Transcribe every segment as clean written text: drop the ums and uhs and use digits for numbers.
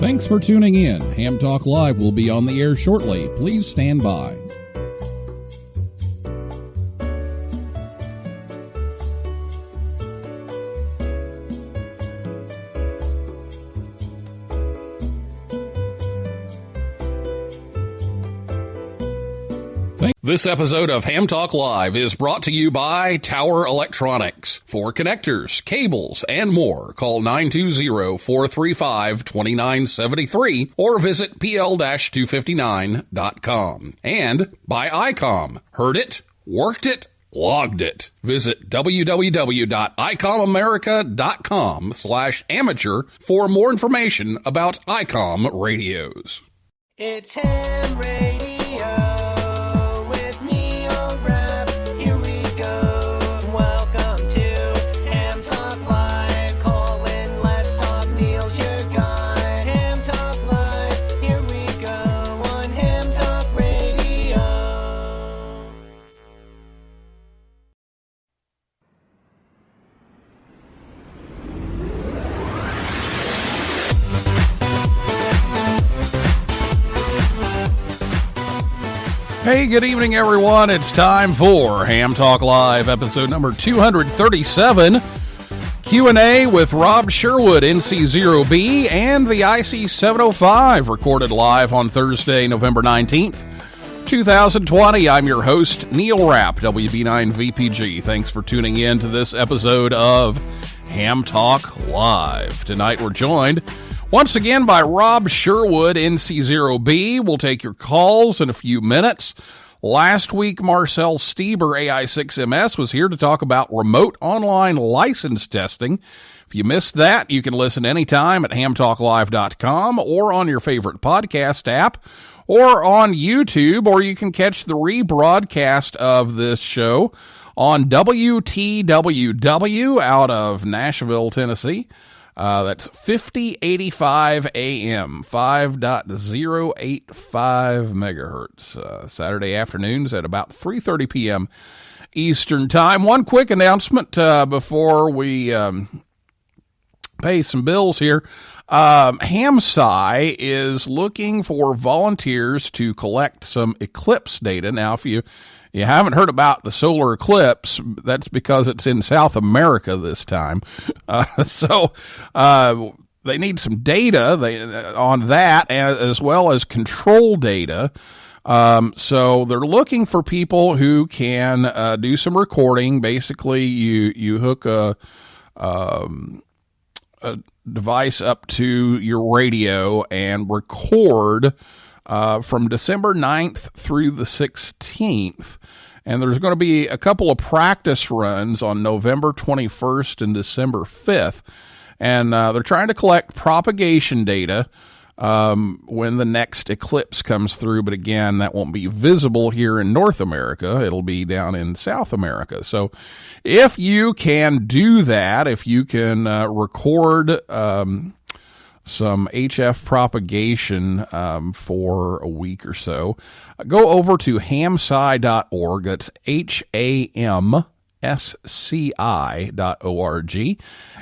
Thanks for tuning in. Ham Talk Live will be on the air shortly. Please stand by. This episode of Ham Talk Live is brought to you by Tower Electronics. For connectors, cables, and more, call 920-435-2973 or visit pl-259.com. And by ICOM. Heard it, worked it, logged it. Visit www.icomamerica.com/amateur for more information about ICOM radios. It's Ham Radio. Hey, good evening, everyone. It's time for Ham Talk Live, episode number 237. Q&A with Rob Sherwood, NC0B, and the IC-705, recorded live on Thursday, November 19th, 2020. I'm your host, Neil Rapp, WB9VPG. Thanks for tuning in to this episode of Ham Talk Live. Tonight we're joined once again by Rob Sherwood, NC0B. We'll take your calls in a few minutes. Last week, Marcel Stieber, AI6MS, was here to talk about remote online license testing. If you missed that, you can listen anytime at hamtalklive.com or on your favorite podcast app or on YouTube, or you can catch the rebroadcast of this show on WTWW out of Nashville, Tennessee. That's 5085 AM, 5.085 megahertz, Saturday afternoons at about 3:30 p.m. Eastern Time. One quick announcement before we pay some bills here. HamSci is looking for volunteers to collect some eclipse data. Now, if you haven't heard about the solar eclipse, that's because it's in South America this time. So they need some data on that, as well as control data. So they're looking for people who can do some recording. Basically, you hook a device up to your radio and record from December 9th through the 16th. And there's going to be a couple of practice runs on November 21st and December 5th. And they're trying to collect propagation data when the next eclipse comes through. But again, that won't be visible here in North America. It'll be down in South America. So if you can do that, if you can record some HF propagation for a week or so, go over to hamsci.org. That's HAMSCI.org.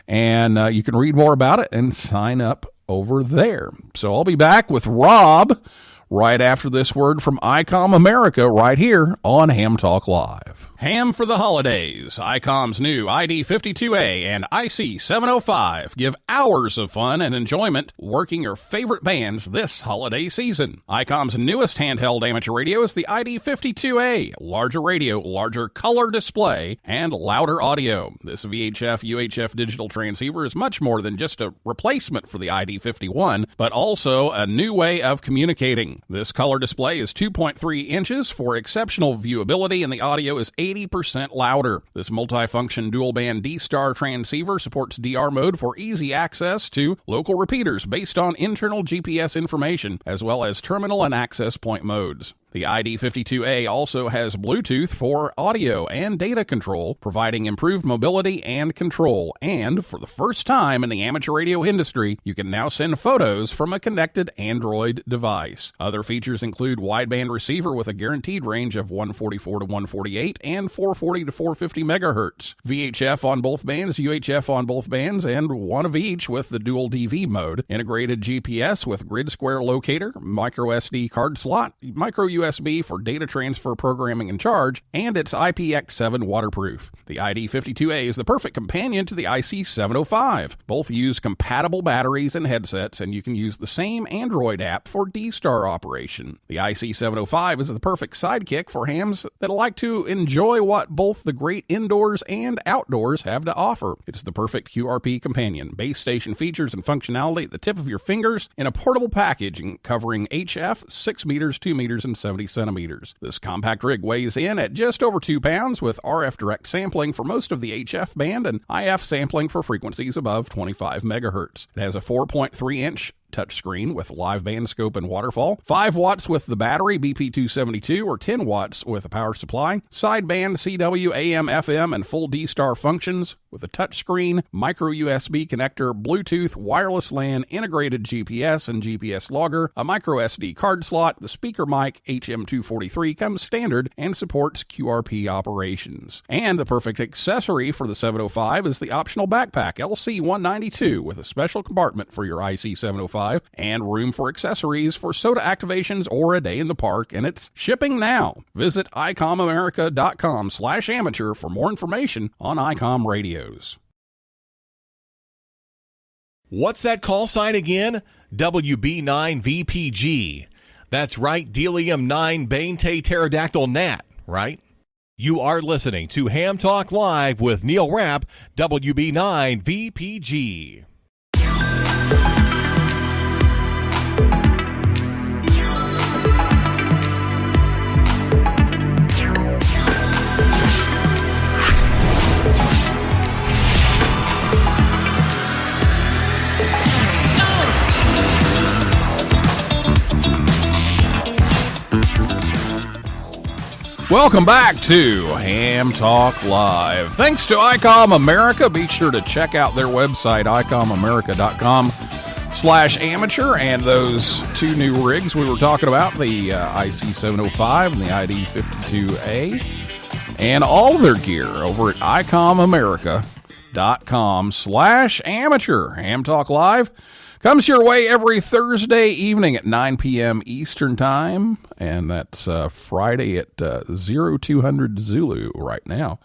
And you can read more about it and sign up over there. So I'll be back with Rob right after this word from ICOM America right here on Ham Talk Live. Ham for the holidays. ICOM's new ID52A and IC-705 give hours of fun and enjoyment working your favorite bands this holiday season. ICOM's newest handheld amateur radio is the ID52A. Larger radio, larger color display, and louder audio. This VHF UHF digital transceiver is much more than just a replacement for the ID51, but also a new way of communicating. This color display is 2.3 inches for exceptional viewability, and the audio is 80% louder. This multifunction dual-band D-Star transceiver supports DR mode for easy access to local repeaters based on internal GPS information, as well as terminal and access point modes. The ID52A also has Bluetooth for audio and data control, providing improved mobility and control. And for the first time in the amateur radio industry, you can now send photos from a connected Android device. Other features include wideband receiver with a guaranteed range of 144 to 148 and 440 to 450 megahertz. VHF on both bands, UHF on both bands, and one of each with the dual DV mode. Integrated GPS with grid square locator, micro SD card slot, micro USB for data transfer, programming, and charge, and it's IPX7 waterproof. The ID52A is the perfect companion to the IC-705. Both use compatible batteries and headsets, and you can use the same Android app for D-Star operation. The IC-705 is the perfect sidekick for hams that like to enjoy what both the great indoors and outdoors have to offer. It's the perfect QRP companion. Base station features and functionality at the tip of your fingers in a portable package covering HF, 6 meters, 2 meters, and 70 centimeters. This compact rig weighs in at just over 2 pounds with RF direct sampling for most of the HF band and IF sampling for frequencies above 25 megahertz. It has a 4.3-inch touchscreen with live band scope and waterfall, 5 watts with the battery BP272 or 10 watts with a power supply, sideband CW, AM, FM, and full D-Star functions with a touchscreen, micro USB connector, Bluetooth, wireless LAN, integrated GPS and GPS logger, a micro SD card slot. The speaker mic HM243 comes standard and supports QRP operations. And the perfect accessory for the 705 is the optional backpack LC192 with a special compartment for your IC-705 and room for accessories for soda activations or a day in the park, and it's shipping now. Visit icomamerica.com/amateur for more information on ICOM radios. What's that call sign again? WB9VPG. That's right, Delium 9 Bante Pterodactyl Gnat, right? You are listening to Ham Talk Live with Neil Rapp, WB9VPG. Welcome back to Ham Talk Live. Thanks to ICOM America. Be sure to check out their website, icomamerica.com/amateur, and those 2 new rigs we were talking about, the IC-705 and the ID52A, and all of their gear over at icomamerica.com/amateur. Ham Talk Live comes your way every Thursday evening at 9 p.m. Eastern Time, and that's Friday at 0200 Zulu right now.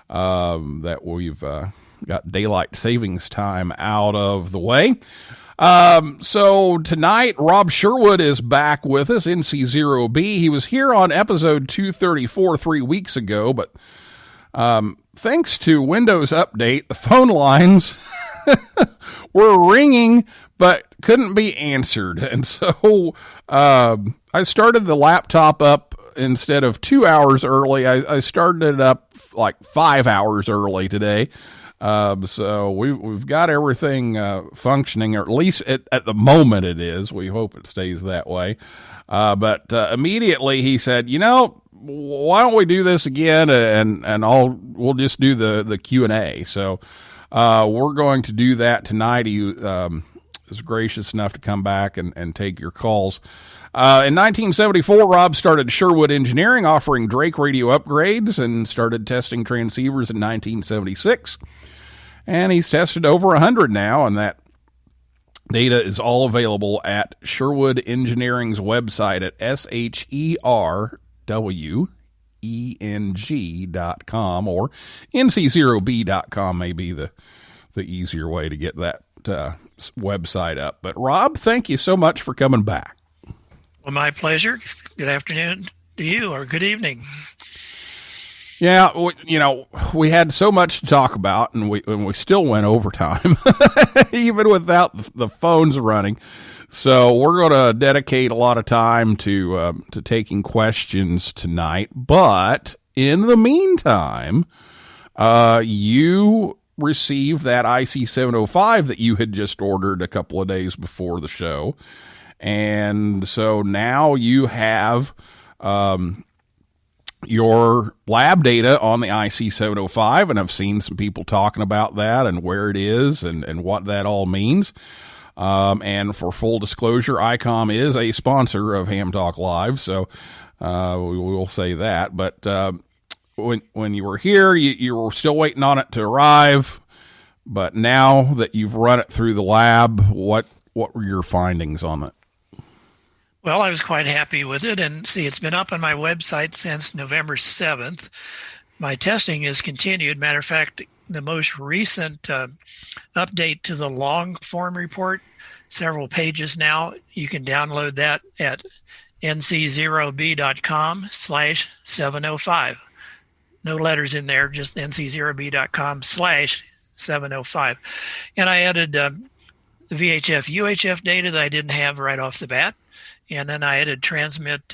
That we've got daylight savings time out of the way. So tonight, Rob Sherwood is back with us, NC0B. He was here on episode 234 3 weeks ago, but thanks to Windows Update, the phone lines were ringing but couldn't be answered. And so I started the laptop up instead of 2 hours early. I started it up like 5 hours early today. So we've got everything functioning, or at least at the moment it is. We hope it stays that way. But immediately he said, why don't we do this again, and we'll just do the Q&A. So we're going to do that tonight. He is gracious enough to come back and take your calls. In 1974, Rob started Sherwood Engineering, offering Drake radio upgrades, and started testing transceivers in 1976. And he's tested over 100 now, and that data is all available at Sherwood Engineering's website at SHERWENG.com, or NC0B.com may be the easier way to get that website up. But Rob, thank you so much for coming back. Well, my pleasure. Good afternoon to you, or good evening. Yeah, we had so much to talk about, and we still went overtime, even without the phones running. So we're going to dedicate a lot of time to taking questions tonight. But in the meantime, you received that IC-705 that you had just ordered a couple of days before the show. And so now you have your lab data on the IC-705, and I've seen some people talking about that and where it is and what that all means. And for full disclosure, ICOM is a sponsor of Ham Talk Live, so we will say that. But when you were here, you were still waiting on it to arrive. But now that you've run it through the lab, what were your findings on it? Well, I was quite happy with it. And see, it's been up on my website since November 7th. My testing has continued. Matter of fact, the most recent update to the long form report, several pages now, you can download that at NC0B.com/705. No letters in there, just NC0B.com/705. And I added the VHF UHF data that I didn't have right off the bat. And then I added transmit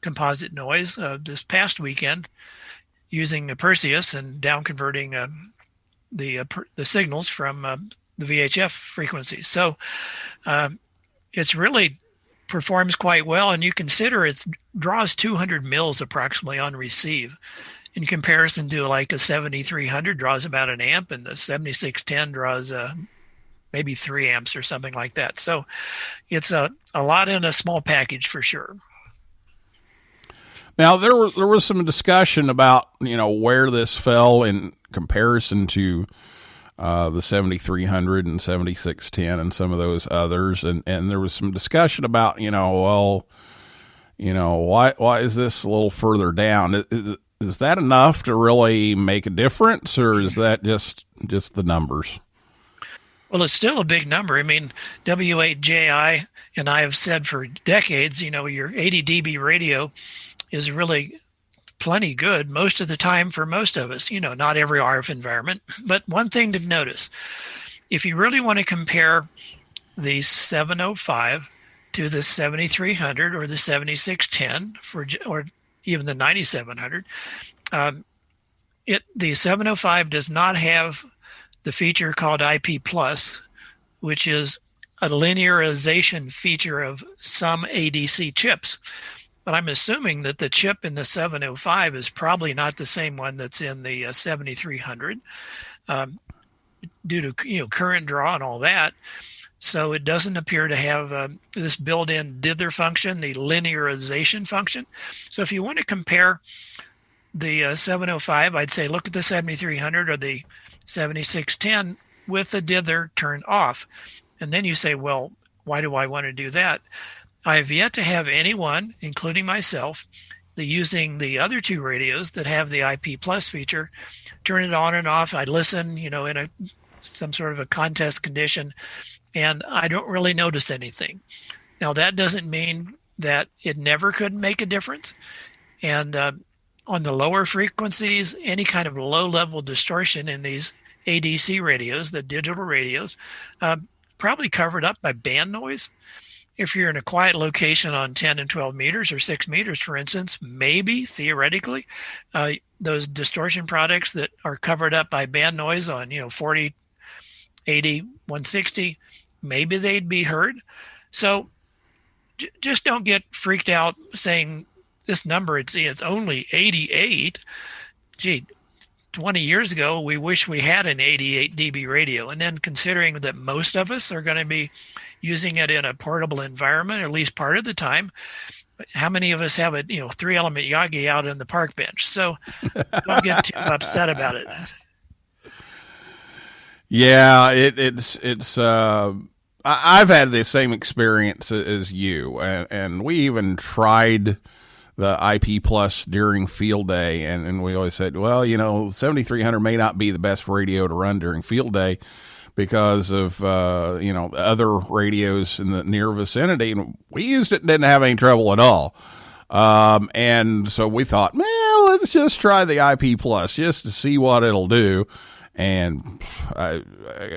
composite noise this past weekend using Perseus and down converting the signals from the VHF frequencies. So it's really performs quite well. And you consider it draws 200 mils approximately on receive. In comparison to like a 7300 draws about an amp, and the 7610 draws maybe 3 amps or something like that. So it's a lot in a small package for sure. Now there was some discussion about where this fell in comparison to the 7300 and 7610 and some of those others, and there was some discussion about why is this a little further down? Is that enough to really make a difference, or is that just the numbers? Well, it's still a big number. I mean, W8JI and I have said for decades, your 80 dB radio is really plenty good most of the time for most of us, not every RF environment. But one thing to notice, if you really want to compare the 705 to the 7300 or the 7610 or even the 9700, the 705 does not have the feature called IP+, which is a linearization feature of some ADC chips. But I'm assuming that the chip in the 705 is probably not the same one that's in the 7300 due to current draw and all that. So it doesn't appear to have this built-in dither function, the linearization function. So if you want to compare the 705, I'd say look at the 7300 or the 7610 with the dither turned off. And then you say, well, why do I want to do that? I have yet to have anyone, including myself, using the other two radios that have the IP Plus feature, turn it on and off. I listen, in some sort of a contest condition, and I don't really notice anything. Now, that doesn't mean that it never could make a difference. And on the lower frequencies, any kind of low-level distortion in these ADC radios, the digital radios, probably covered up by band noise. If you're in a quiet location on 10 and 12 meters or 6 meters, for instance, maybe, theoretically, those distortion products that are covered up by band noise on 40, 80, 160, maybe they'd be heard. So just don't get freaked out saying this number, it's only 88. Gee, 20 years ago, we wish we had an 88 dB radio. And then considering that most of us are going to be using it in a portable environment, at least part of the time, how many of us have a 3-element Yagi out on the park bench? So don't get too upset about it. Yeah, it's I've had the same experience as you, and we even tried the IP Plus during field day, and we always said, well, 7300 may not be the best radio to run during field day because of other radios in the near vicinity, and we used it and didn't have any trouble at all. And so we thought, well, let's just try the IP Plus just to see what it'll do. And I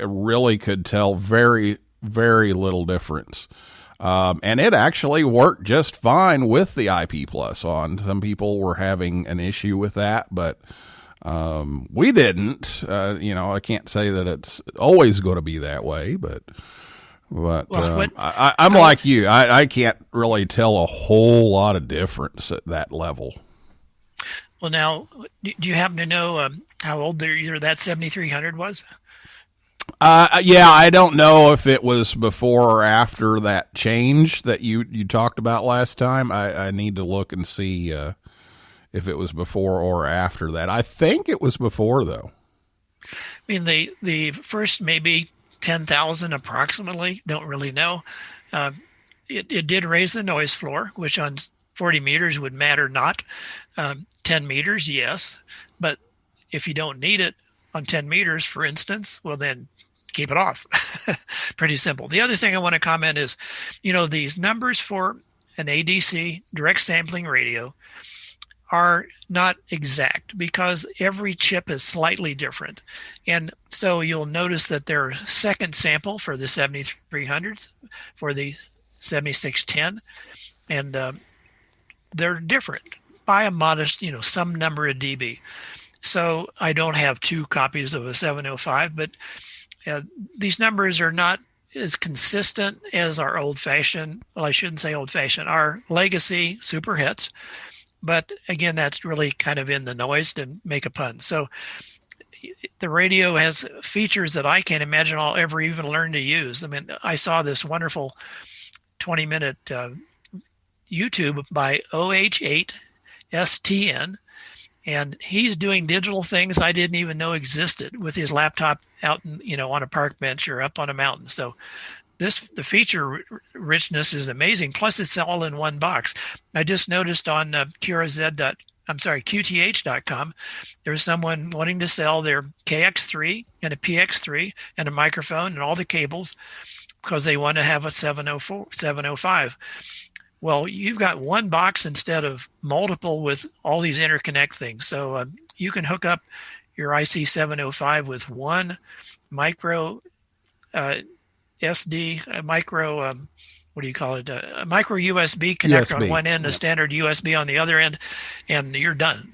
really could tell very, very little difference. And it actually worked just fine with the IP Plus on. Some people were having an issue with that, but we didn't. I can't say that it's always going to be that way, but But I'm like you. I can't really tell a whole lot of difference at that level. Well, now, do you happen to know how old that 7300 was? Yeah, I don't know if it was before or after that change that you talked about last time. I need to look and see if it was before or after that. I think it was before, though. I mean, the first maybe 10,000 approximately, don't really know. It did raise the noise floor, which on 40 meters would matter not. 10 meters, yes. But if you don't need it on 10 meters, for instance, well, then keep it off. Pretty simple. The other thing I want to comment is, these numbers for an ADC, direct sampling radio, are not exact because every chip is slightly different. And so you'll notice that their second sample for the 7300s, for the 7610, and they're different by a modest, some number of dB. So I don't have two copies of a 705, but these numbers are not as consistent as our old-fashioned, well, I shouldn't say old-fashioned, our legacy super hits. But again, that's really kind of in the noise to make a pun. So the radio has features that I can't imagine I'll ever even learn to use. I mean, I saw this wonderful 20-minute YouTube by OH8STN, and he's doing digital things I didn't even know existed with his laptop out, on a park bench or up on a mountain. So the feature richness is amazing. Plus, it's all in one box. I just noticed on QTH.com, there's someone wanting to sell their KX3 and a PX3 and a microphone and all the cables because they want to have a 705. Well, you've got one box instead of multiple with all these interconnect things. So you can hook up your IC-705 with one micro SD, a micro, a micro USB connector on one end, a standard USB on the other end, and you're done.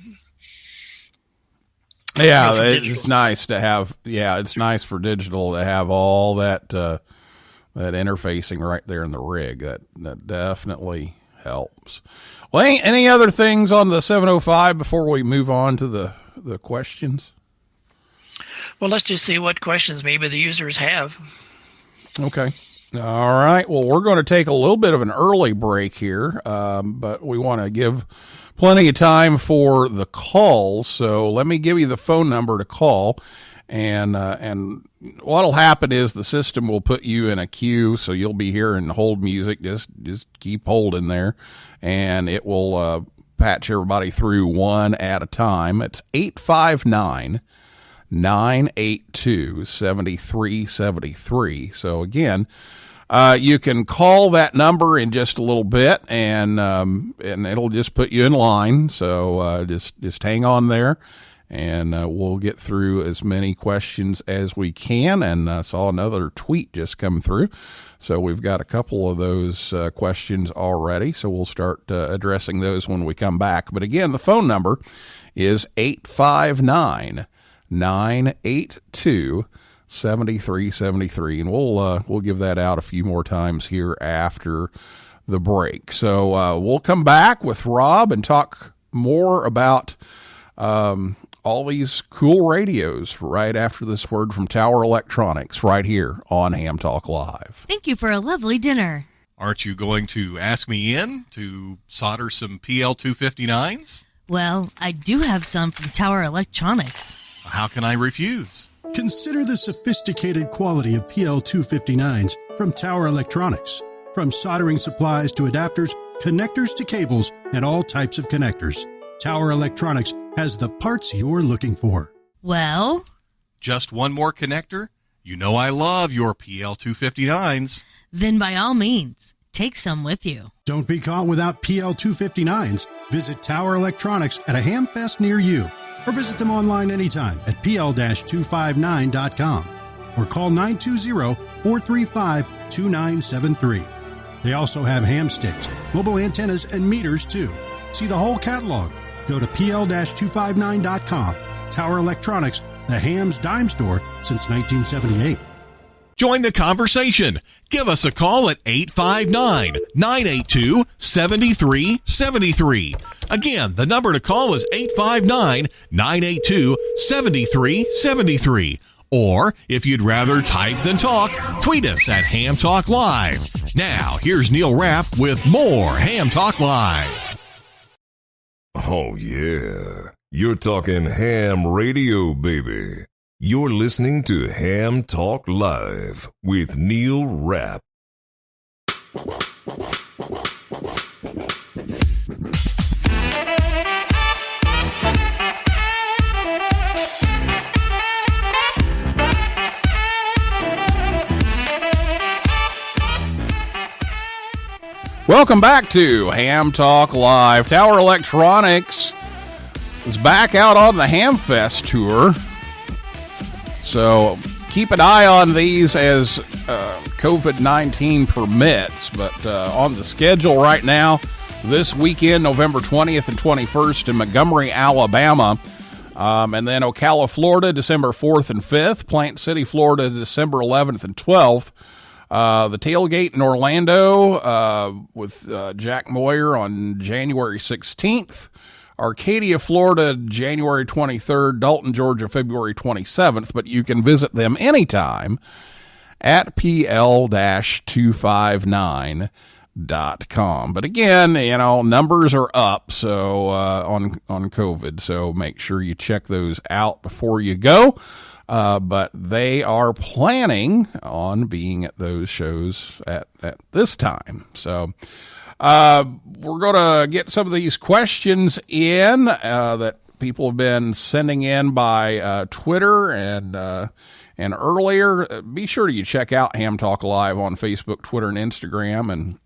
Yeah, it's nice to have. Yeah, it's nice for digital to have all that that interfacing right there in the rig. That definitely helps. Well, any other things on the 705 before we move on to the questions? Well, let's just see what questions maybe the users have. Okay. All right. Well, we're going to take a little bit of an early break here, but we want to give plenty of time for the calls. So let me give you the phone number to call, and what'll happen is the system will put you in a queue, so you'll be hearing hold music. Just keep holding there, and it will patch everybody through one at a time. It's 859-982-7373. So again, you can call that number in just a little bit, and it'll just put you in line. So just hang on there, and we'll get through as many questions as we can. And I saw another tweet just come through, so we've got a couple of those questions already. So we'll start addressing those when we come back. But again, the phone number is 859-982-7373, and we'll give that out a few more times here after the break. So we'll come back with Rob and talk more about all these cool radios right after this word from Tower Electronics right here on Ham Talk Live. Thank you for a lovely dinner. Aren't you going to ask me in to solder some PL259s? Well, I do have some from Tower Electronics. How can I refuse? Consider the sophisticated quality of PL259s from Tower Electronics. From soldering supplies to adapters, connectors to cables, and all types of connectors, Tower Electronics has the parts you're looking for. Well? Just one more connector? You know I love your PL259s. Then by all means, take some with you. Don't be caught without PL259s. Visit Tower Electronics at a Hamfest near you, or visit them online anytime at pl-259.com or call 920-435-2973. They also have ham sticks, mobile antennas, and meters too. See the whole catalog. Go to pl-259.com. Tower Electronics, the ham's dime store since 1978. Join the conversation. Give us a call at 859-982-7373. Again, the number to call is 859-982-7373. Or, if you'd rather type than talk, tweet us at HamTalkLive. Now, here's Neil Rapp with more Ham Talk Live. Oh, yeah. You're talking ham radio, baby. You're listening to Ham Talk Live with Neil Rapp. Welcome back to Ham Talk Live. Tower Electronics is back out on the HamFest tour. So keep an eye on these as COVID-19 permits. But on the schedule right now, this weekend, November 20th and 21st in Montgomery, Alabama. And then Ocala, Florida, December 4th and 5th. Plant City, Florida, December 11th and 12th. The tailgate in Orlando with Jack Moyer on January 16th. Arcadia, Florida, January 23rd. Dalton, Georgia, February 27th. But you can visit them anytime at pl-259.com. But again, numbers are up so on COVID. So make sure you check those out before you go. But they are planning on being at those shows at this time. So we're going to get some of these questions in that people have been sending in by Twitter and earlier. Be sure you check out Ham Talk Live on Facebook, Twitter, and Instagram. And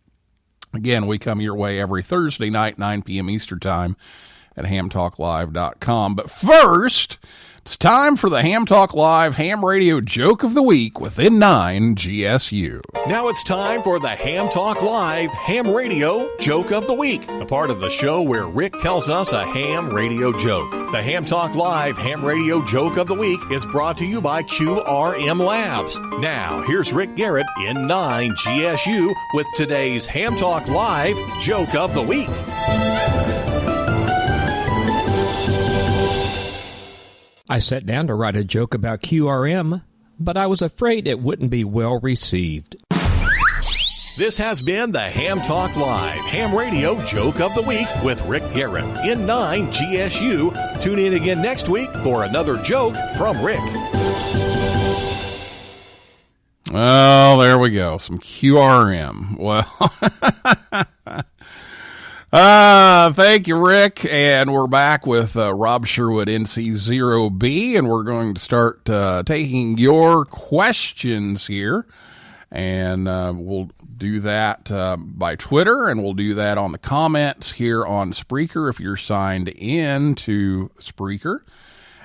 again, we come your way every Thursday night, 9 p.m. Eastern Time at HamTalkLive.com. But first, it's time for the Ham Talk Live Ham Radio Joke of the Week within 9 GSU. Now it's time for the Ham Talk Live Ham Radio Joke of the Week, a part of the show where Rick tells us a ham radio joke. The Ham Talk Live Ham Radio Joke of the Week is brought to you by QRM Labs. Now, here's Rick Garrett in 9 GSU with today's Ham Talk Live Joke of the Week. I sat down to write a joke about QRM, but I was afraid it wouldn't be well received. This has been the Ham Talk Live Ham Radio Joke of the Week with Rick Garrett in 9 GSU. Tune in again next week for another joke from Rick. Oh, there we go. Some QRM. Well, thank you, Rick. And we're back with Rob Sherwood, NC0B, and we're going to start taking your questions here. And we'll do that by Twitter, and we'll do that on the comments here on Spreaker if you're signed in to Spreaker.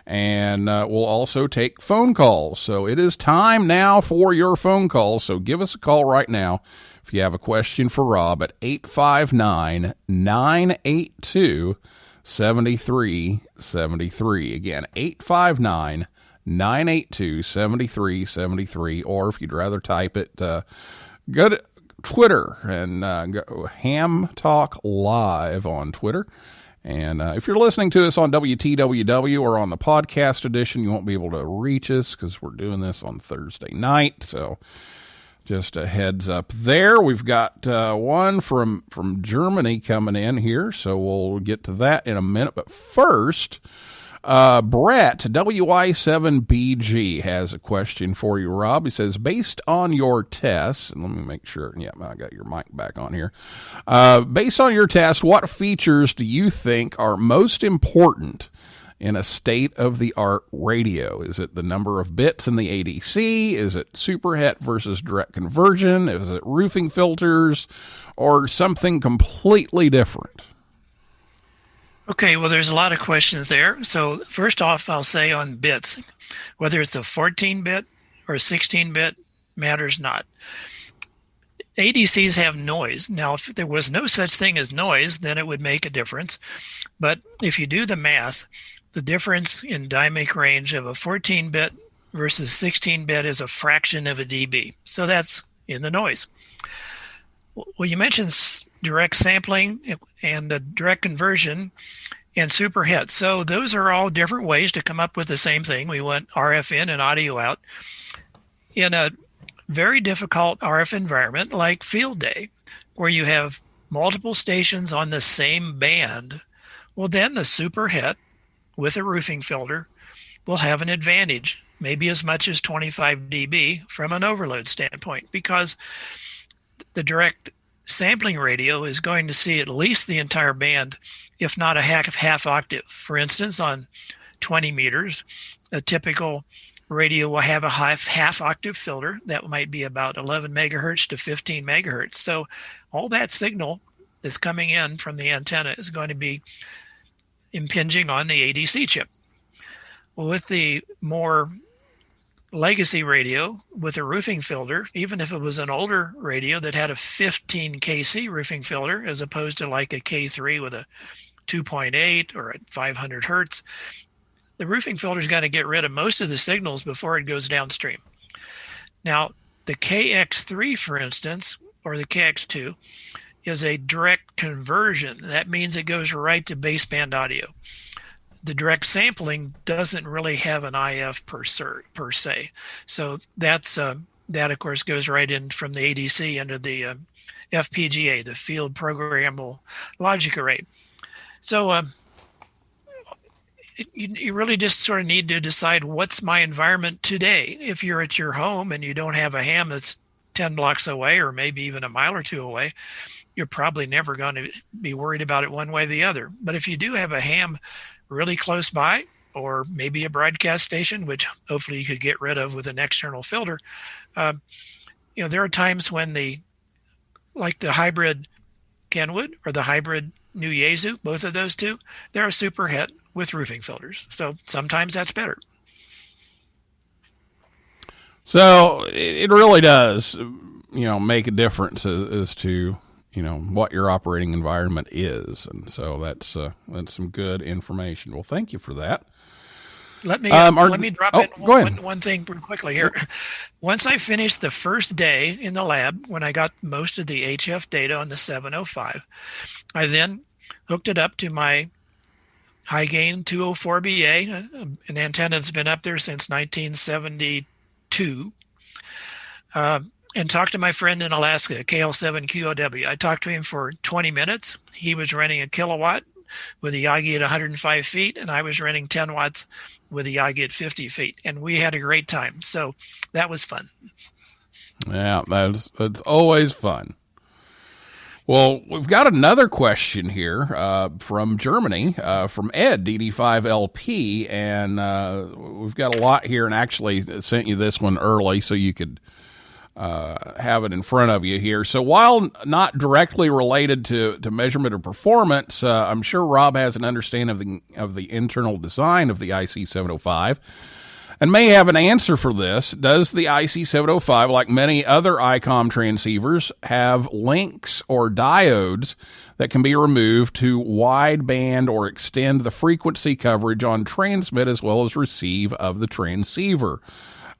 And we'll also take phone calls. So it is time now for your phone calls. So give us a call right now if you have a question for Rob at 859-982-7373. Again, 859-982-7373. Or if you'd rather type it, go to Twitter and go Ham Talk Live on Twitter. And if you're listening to us on WTWW or on the podcast edition, you won't be able to reach us because we're doing this on Thursday night. So just a heads up there. We've got one from Germany coming in here, so we'll get to that in a minute. But first, Brett, WI7BG, has a question for you, Rob. He says, based on your tests, and let me make sure, yeah, I got your mic back on here. Based on your tests, what features do you think are most important in a state-of-the-art radio? Is it the number of bits in the ADC? Is it superhet versus direct conversion? Is it roofing filters? Or something completely different? Okay, well, there's a lot of questions there. So first off, I'll say on bits, whether it's a 14-bit or a 16-bit matters not. ADCs have noise. Now, if there was no such thing as noise, then it would make a difference. But if you do the math, the difference in dynamic range of a 14-bit versus 16-bit is a fraction of a dB. So that's in the noise. Well, you mentioned direct sampling and direct conversion and superhet. So those are all different ways to come up with the same thing. We want RF in and audio out. In a very difficult RF environment like field day, where you have multiple stations on the same band, well, then the superhet with a roofing filter will have an advantage, maybe as much as 25 dB from an overload standpoint, because the direct sampling radio is going to see at least the entire band, if not a half octave. For instance, on 20 meters, a typical radio will have a half octave filter that might be about 11 megahertz to 15 megahertz. So all that signal that's coming in from the antenna is going to be impinging on the ADC chip. Well, with the more legacy radio with a roofing filter, even if it was an older radio that had a 15 kC roofing filter as opposed to like a K3 with a 2.8 or a 500 hertz, the roofing filter is going to get rid of most of the signals before it goes downstream. Now, the KX3, for instance, or the KX2, is a direct conversion. That means it goes right to baseband audio. The direct sampling doesn't really have an IF per se. So that's that, of course, goes right in from the ADC into the FPGA, the Field Programmable Logic Array. So you really just sort of need to decide what's my environment today. If you're at your home and you don't have a ham that's 10 blocks away or maybe even a mile or two away, you're probably never going to be worried about it one way or the other. But if you do have a ham really close by, or maybe a broadcast station, which hopefully you could get rid of with an external filter, there are times when like the hybrid Kenwood or the hybrid New Yaesu, both of those two, they're a superhet with roofing filters. So sometimes that's better. So it really does, make a difference as to, what your operating environment is. And so that's some good information. Well, thank you for that. Let me drop in one thing pretty quickly here. Once I finished the first day in the lab, when I got most of the HF data on the 705, I then hooked it up to my high gain 204BA, an antenna that's been up there since 1972, and talked to my friend in Alaska, KL7 QOW. I talked to him for 20 minutes. He was running a kilowatt with a Yagi at 105 feet, and I was running 10 watts with a Yagi at 50 feet, and we had a great time. So that was fun. Yeah, that's always fun. Well, we've got another question here from Germany, from Ed, DD5LP, and we've got a lot here, and actually sent you this one early so you could have it in front of you here. So while not directly related to measurement or performance, I'm sure Rob has an understanding of the internal design of the IC-705 and may have an answer for this. Does the IC-705, like many other ICOM transceivers, have links or diodes that can be removed to wideband or extend the frequency coverage on transmit as well as receive of the transceiver?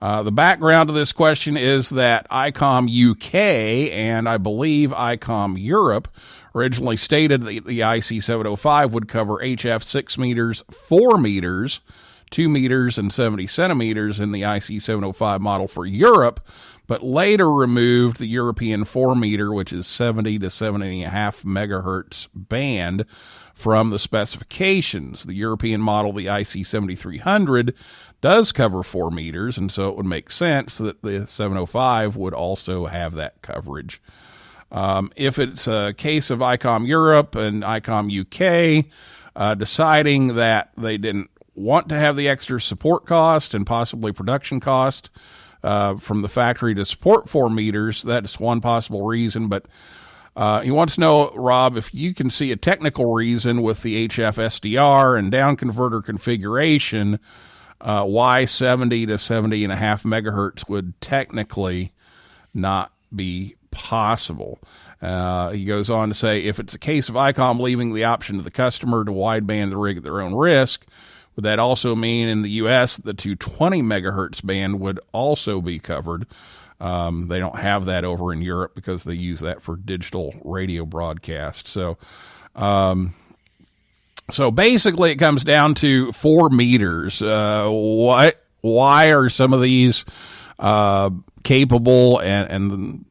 The background to this question is that ICOM UK and I believe ICOM Europe originally stated the IC-705 would cover HF 6 meters, 4 meters, 2 meters, and 70 centimeters in the IC-705 model for Europe, but later removed the European 4 meter, which is 70 to 70.5 megahertz band, from the specifications. The European model, the IC-7300, does cover 4 meters, and so it would make sense that the 705 would also have that coverage. If it's a case of ICOM Europe and ICOM UK deciding that they didn't want to have the extra support cost and possibly production cost from the factory to support 4 meters, that's one possible reason. But he wants to know, Rob, if you can see a technical reason with the HF SDR and down converter configuration why 70 to 70.5 megahertz would technically not be possible. He goes on to say, if it's a case of ICOM leaving the option to the customer to wideband the rig at their own risk, Would that also mean in the U.S. the 220 megahertz band would also be covered? They don't have that over in Europe because they use that for digital radio broadcast. So basically it comes down to 4 meters. Why are some of these capable and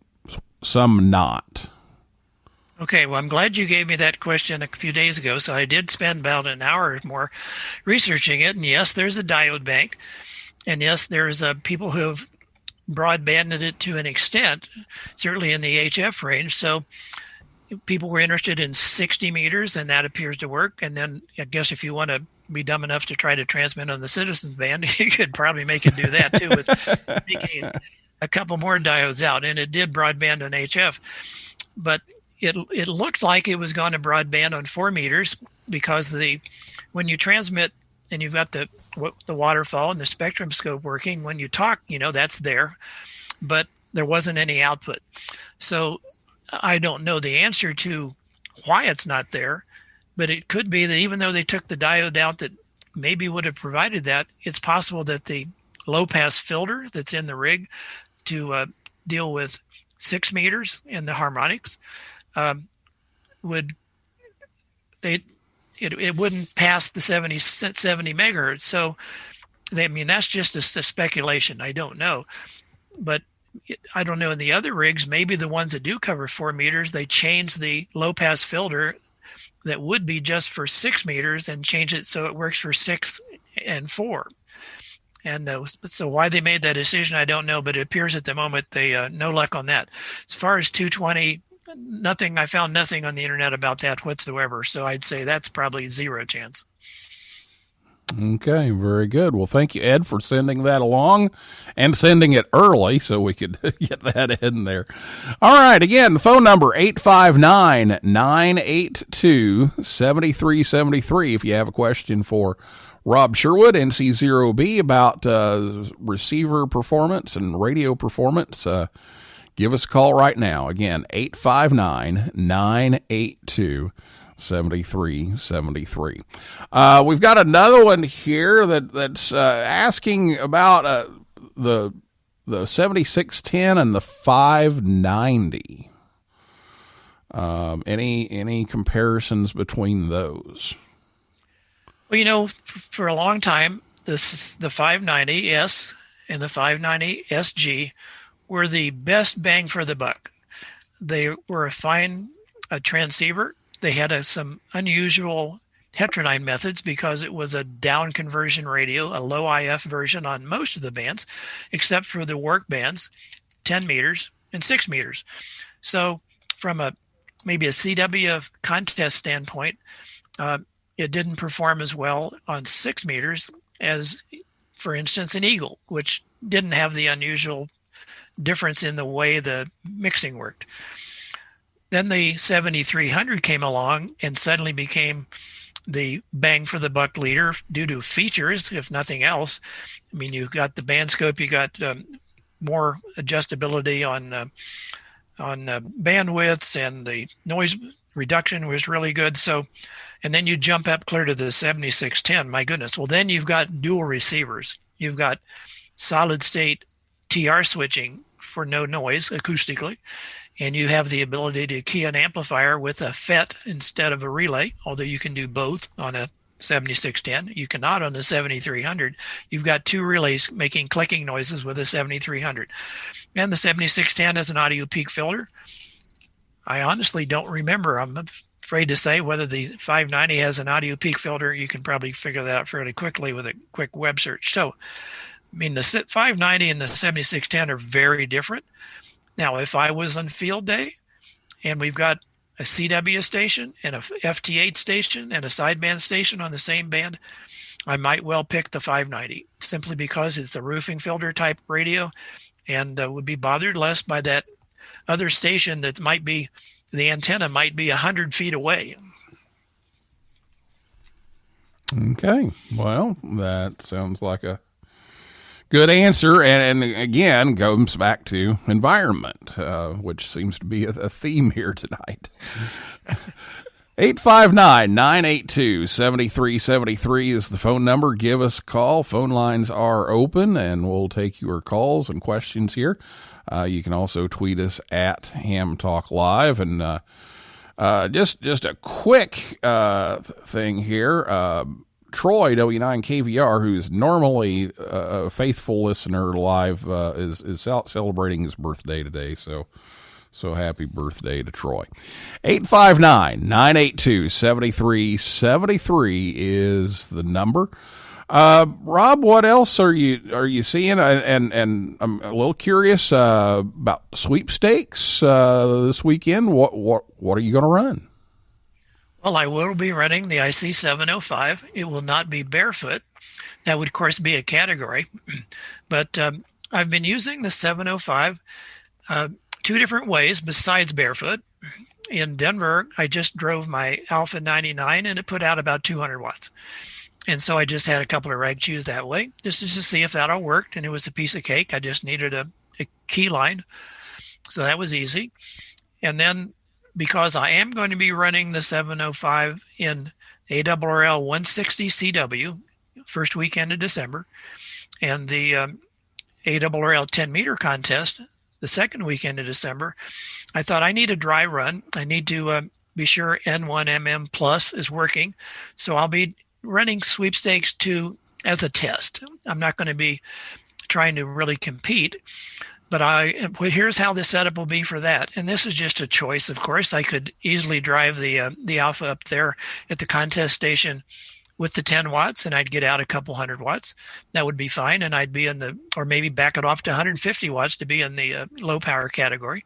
some not? Okay, well, I'm glad you gave me that question a few days ago. So I did spend about an hour or more researching it. And yes, there's a diode bank. And yes, there's people who have broadbanded it to an extent, certainly in the HF range. So people were interested in 60 meters, and that appears to work. And then I guess if you want to be dumb enough to try to transmit on the Citizens band, you could probably make it do that too with taking a couple more diodes out. And it did broadband on HF. But it looked like it was going to broadband on 4 meters because when you transmit and you've got the waterfall and the spectrum scope working, when you talk, that's there, but there wasn't any output. So I don't know the answer to why it's not there, but it could be that even though they took the diode out that maybe would have provided that, it's possible that the low pass filter that's in the rig to deal with 6 meters in the harmonics it wouldn't pass the 70 megahertz. So that's just a speculation. I don't know, but I don't know in the other rigs, maybe the ones that do cover 4 meters, they change the low pass filter that would be just for 6 meters and change it so it works for 6 and 4. And so why they made that decision, I don't know, but it appears at the moment they no luck on that. As far as 220, nothing. I found nothing on the internet about that whatsoever. So I'd say that's probably 0 chance. Okay, very good. Well, thank you, Ed, for sending that along and sending it early so we could get that in there. All right, again, phone number 859-982-7373 if you have a question for Rob Sherwood, NC0B, about receiver performance and radio performance. Give us a call right now. Again, 859-982-7373. We've got another one here that's asking about the 7610 and the 590. Any comparisons between those? Well, for a long time, the 590S and the 590SG were the best bang for the buck. They were a fine transceiver. They had some unusual heterodyne methods because it was a down conversion radio, a low IF version on most of the bands, except for the work bands, 10 meters and 6 meters. So from maybe a CW contest standpoint, it didn't perform as well on 6 meters as, for instance, an Eagle, which didn't have the unusual difference in the way the mixing worked. Then the 7300 came along and suddenly became the bang for the buck leader due to features, if nothing else. I mean, you got the band scope, you got more adjustability on bandwidths, and the noise reduction was really good. So, and then you jump up clear to the 7610. My goodness. Well, then you've got dual receivers. You've got solid state TR switching for no noise acoustically, and you have the ability to key an amplifier with a FET instead of a relay, although you can do both on a 7610. You cannot on the 7300. You've got 2 relays making clicking noises with a 7300. And the 7610 has an audio peak filter. I honestly don't remember. I'm afraid to say whether the 590 has an audio peak filter. You can probably figure that out fairly quickly with a quick web search. So, I mean, the 590 and the 7610 are very different. Now, if I was on field day and we've got a CW station and a FT8 station and a sideband station on the same band, I might well pick the 590 simply because it's a roofing filter type radio and would be bothered less by that other station that might be, the antenna might be 100 feet away. Okay. Well, that sounds like a good answer, and again, goes back to environment, which seems to be a theme here tonight. 859-982-7373 is the phone number. Give us a call. Phone lines are open, and we'll take your calls and questions here. You can also tweet us at HamTalkLive. And just a quick thing here. Troy, W9KVR, who's normally a faithful listener live, is celebrating his birthday today, so happy birthday to Troy. 859-982-7373 is the number. Rob, what else are you seeing? And I'm a little curious about Sweepstakes this weekend. What are you going to run? Well, I will be running the IC-705. It will not be barefoot. That would, of course, be a category. But I've been using the 705 two different ways besides barefoot. In Denver, I just drove my Alpha 99, and it put out about 200 watts. And so I just had a couple of rag chews that way, just to see if that all worked. And it was a piece of cake. I just needed a key line. So that was easy. And then because I am going to be running the 705 in ARRL 160 CW, first weekend of December, and the ARRL 10 meter contest, the second weekend of December, I thought I need a dry run. I need to be sure N1MM Plus is working. So I'll be running Sweepstakes 2 as a test. I'm not going to be trying to really compete, but here's how the setup will be for that. And this is just a choice, of course. I could easily drive the Alpha up there at the contest station with the 10 watts, and I'd get out a couple hundred watts. That would be fine, and I'd be or maybe back it off to 150 watts to be in the low power category.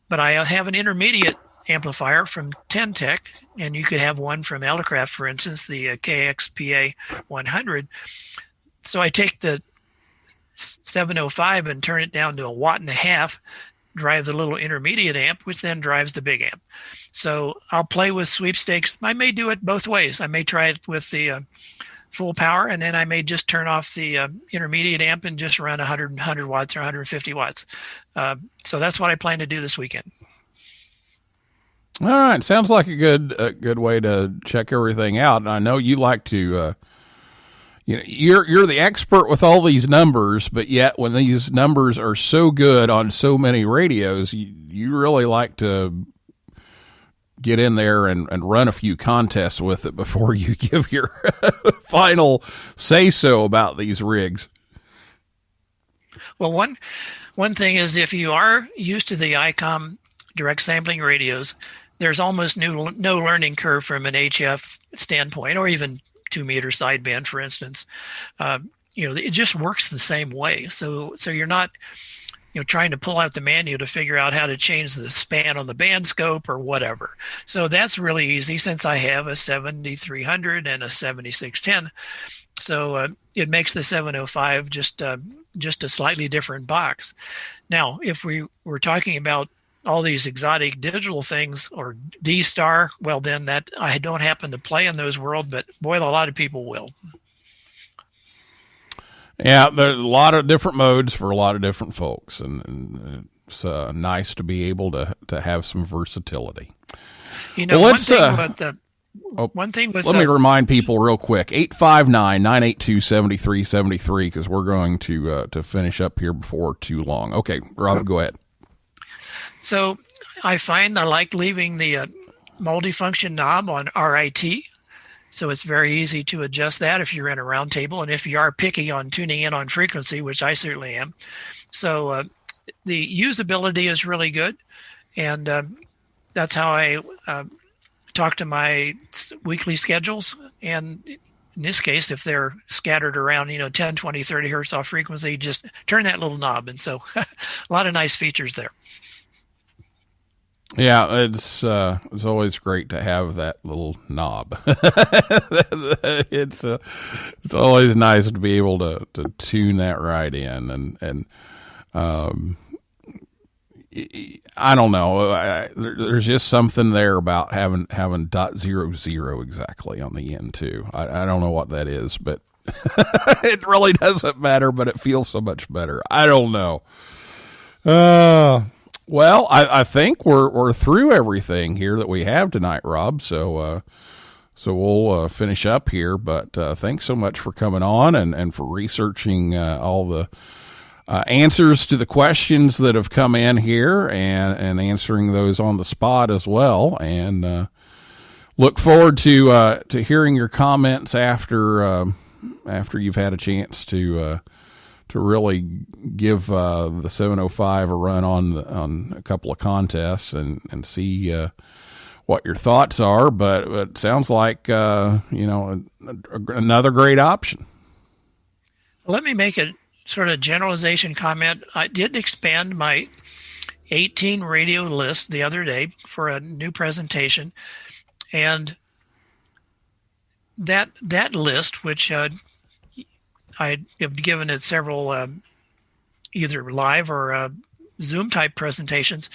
But I have an intermediate amplifier from Tentec, and you could have one from Elecraft, for instance, the KXPA 100. So I take the 705 and turn it down to 1.5 watts, drive the little intermediate amp, which then drives the big amp. So I'll play with Sweepstakes. I may do it both ways. I may try it with the full power, and then I may just turn off the intermediate amp and just run 100 watts or 150 watts. So that's what I plan to do this weekend. All right. Sounds like a good way to check everything out. And I know you like to, you're the expert with all these numbers, but yet when these numbers are so good on so many radios, you really like to get in there and run a few contests with it before you give your final say-so about these rigs. Well, one thing is, if you are used to the ICOM direct sampling radios, there's almost no learning curve from an HF standpoint, or even 2-meter sideband, for instance. It just works the same way. So you're not trying to pull out the manual to figure out how to change the span on the band scope or whatever. So that's really easy, since I have a 7300 and a 7610. So it makes the 705 just a slightly different box. Now, if we were talking about all these exotic digital things, or D-Star, well, then that I don't happen to play in those world, but boy, a lot of people will. Yeah, there's a lot of different modes for a lot of different folks, and it's nice to be able to have some versatility. One thing with let me remind people real quick, 859-982-7373, because we're going to finish up here before too long. Okay, Rob, go ahead. So I find I like leaving the multifunction knob on RIT. So it's very easy to adjust that if you're in a round table, and if you are picky on tuning in on frequency, which I certainly am. So the usability is really good, and that's how I talk to my weekly schedules. And in this case, if they're scattered around, 10, 20, 30 hertz off frequency, just turn that little knob. And so a lot of nice features there. Yeah, it's always great to have that little knob. It's always nice to be able to tune that right in, and I don't know. There's just something there about having .00 exactly on the end too. I don't know what that is, but it really doesn't matter. But it feels so much better. I don't know. Well, I think we're through everything here that we have tonight, Rob. So we'll finish up here. But thanks so much for coming on and for researching all the answers to the questions that have come in here and answering those on the spot as well. And look forward to hearing your comments after you've had a chance to really give the 705 a run on a couple of contests and see what your thoughts are. But it sounds like another great option. Let me make a sort of generalization comment. I did expand my 18 radio list the other day for a new presentation, and that list, which I have given it several either live or Zoom type presentations,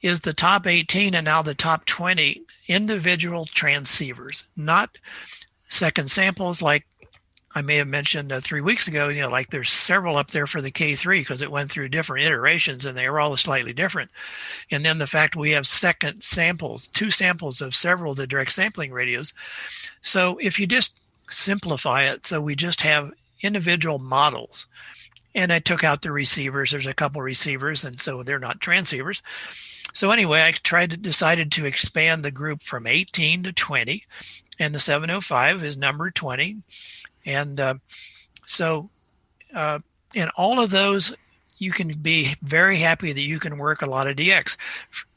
is the top 18 and now the top 20 individual transceivers, not second samples like I may have mentioned 3 weeks ago. Like there's several up there for the K3 because it went through different iterations and they were all slightly different. And then the fact we have second samples, 2 samples of several of the direct sampling radios. So if you just simplify it, so we just have individual models, and I took out the receivers. There's a couple receivers, and so they're not transceivers. So anyway, I decided to expand the group from 18 to 20, and the 705 is number 20. And in all of those, you can be very happy that you can work a lot of DX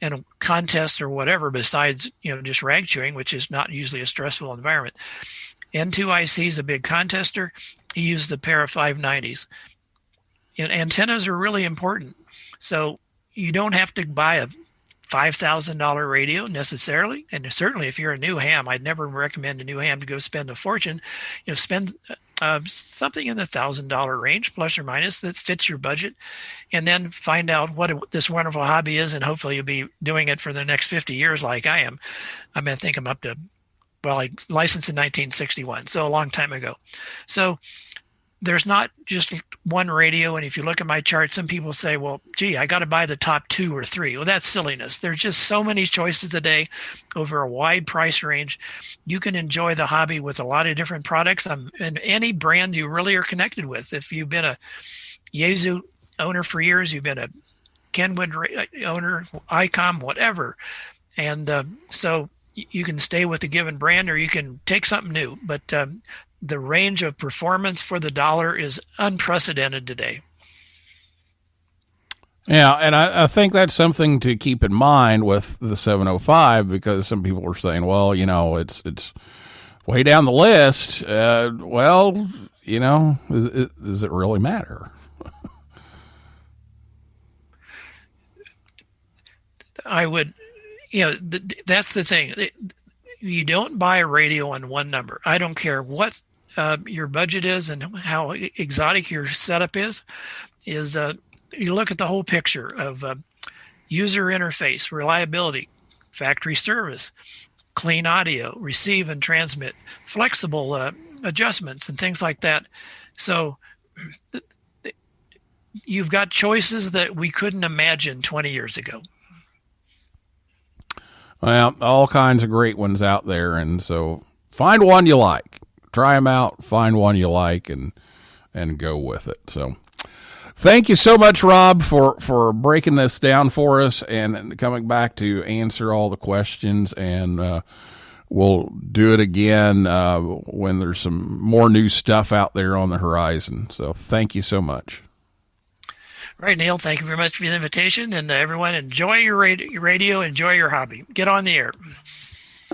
in a contest or whatever besides, just rag chewing, which is not usually a stressful environment. N2IC is a big contester. He used a pair of 590s. And antennas are really important. So you don't have to buy a $5,000 radio necessarily. And certainly if you're a new ham, I'd never recommend a new ham to go spend a fortune. Spend something in the $1,000 range, plus or minus, that fits your budget. And then find out what this wonderful hobby is. And hopefully you'll be doing it for the next 50 years like I am. I think I'm up to, I licensed in 1961, so a long time ago. So there's not just one radio. And if you look at my chart, some people say, well, gee, I got to buy the top 2 or 3. Well, that's silliness. There's just so many choices a day over a wide price range. You can enjoy the hobby with a lot of different products and any brand you really are connected with. If you've been a Yaesu owner for years, you've been a Kenwood owner, ICOM, whatever. And so you can stay with a given brand or you can take something new. But the range of performance for the dollar is unprecedented today. Yeah, and I think that's something to keep in mind with the 705 because some people are saying, well, it's way down the list. Does it really matter? I would, that's the thing. You don't buy a radio on one number. I don't care what your budget is and how exotic your setup is you look at the whole picture of user interface, reliability, factory service, clean audio, receive and transmit, flexible adjustments and things like that. So you've got choices that we couldn't imagine 20 years ago. Well, all kinds of great ones out there. And so find one you like, try them out, find one you like and go with it. So thank you so much, Rob, for breaking this down for us and coming back to answer all the questions. And we'll do it again when there's some more new stuff out there on the horizon. So thank you so much. All right, Neil, thank you very much for the invitation. And everyone, enjoy your radio, enjoy your hobby. Get on the air.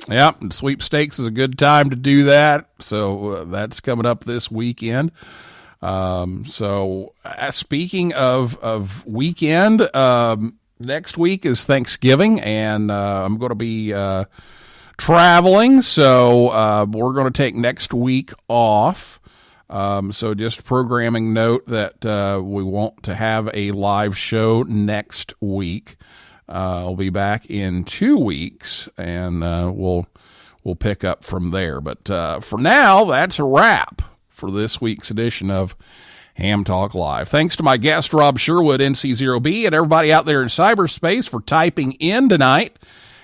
Yep, and Sweepstakes is a good time to do that. So that's coming up this weekend. Speaking of weekend, next week is Thanksgiving, and I'm going to be traveling, so we're going to take next week off. So just programming note that we won't have a live show next week. I'll be back in 2 weeks, and we'll pick up from there. But for now, that's a wrap for this week's edition of Ham Talk Live. Thanks to my guest, Rob Sherwood, NC0B, and everybody out there in cyberspace for typing in tonight.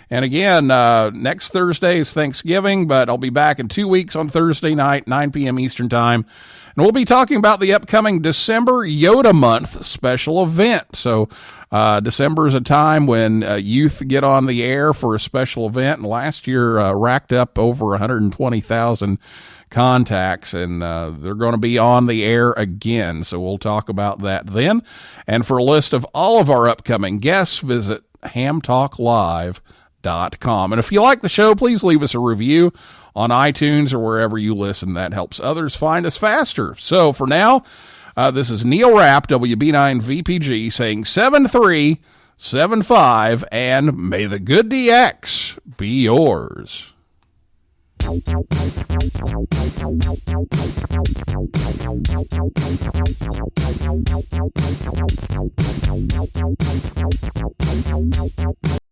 And again, next Thursday is Thanksgiving, but I'll be back in 2 weeks on Thursday night, 9 p.m. Eastern Time. And we'll be talking about the upcoming December Yoda Month special event. So December is a time when youth get on the air for a special event. And last year racked up over 120,000 contacts, and they're going to be on the air again. So we'll talk about that then. And for a list of all of our upcoming guests, visit HamTalkLive.com. And if you like the show, please leave us a review on iTunes or wherever you listen. That helps others find us faster. So for now, this is Neil Rapp, WB9VPG, saying 7375, and may the good DX be yours.